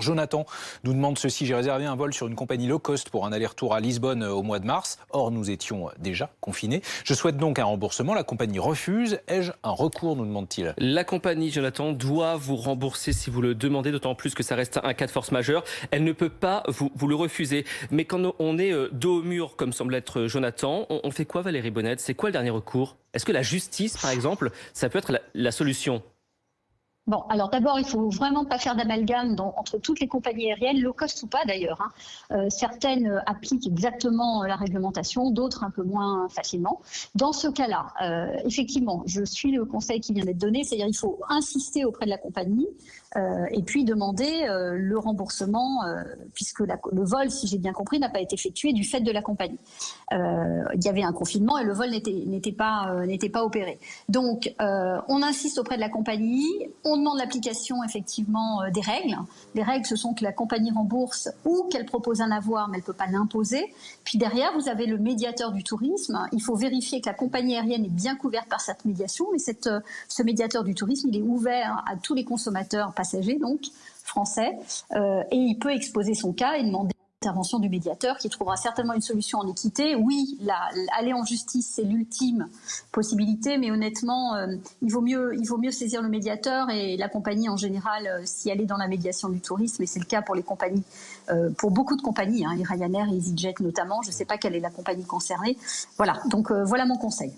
Jonathan nous demande ceci: j'ai réservé un vol sur une compagnie low cost pour un aller-retour à Lisbonne au mois de mars. Or, nous étions déjà confinés. Je souhaite donc un remboursement. La compagnie refuse. Ai-je un recours, nous demande-t-il. La compagnie, Jonathan, doit vous rembourser si vous le demandez, d'autant plus que ça reste un cas de force majeure. Elle ne peut pas vous le refuser. Mais quand on est dos au mur, comme semble être Jonathan, on fait quoi, Valérie Bonnette? C'est quoi le dernier recours? Est-ce que la justice, par exemple, ça peut être la solution? Bon, alors d'abord, il faut vraiment pas faire d'amalgame entre toutes les compagnies aériennes, low cost ou pas d'ailleurs. Certaines appliquent exactement la réglementation, d'autres un peu moins facilement. Dans ce cas-là, effectivement, je suis le conseil qui vient d'être donné, c'est-à-dire il faut insister auprès de la compagnie et puis demander le remboursement, puisque le vol, si j'ai bien compris, n'a pas été effectué du fait de la compagnie. Il y avait un confinement et le vol n'était pas opéré. Donc, on insiste auprès de la compagnie, on demande l'application effectivement des règles. Les règles, ce sont que la compagnie rembourse ou qu'elle propose un avoir, mais elle ne peut pas l'imposer. Puis derrière, vous avez le médiateur du tourisme. Il faut vérifier que la compagnie aérienne est bien couverte par cette médiation, mais ce médiateur du tourisme, il est ouvert à tous les consommateurs passagers, donc français, et il peut exposer son cas et demander l'intervention du médiateur qui trouvera certainement une solution en équité. Oui, aller en justice, c'est l'ultime possibilité, mais honnêtement, il vaut mieux saisir le médiateur et la compagnie en général, si elle est dans la médiation du tourisme, et c'est le cas pour les compagnies, pour beaucoup de compagnies, les Ryanair et EasyJet notamment. Je ne sais pas quelle est la compagnie concernée. Voilà, donc voilà mon conseil.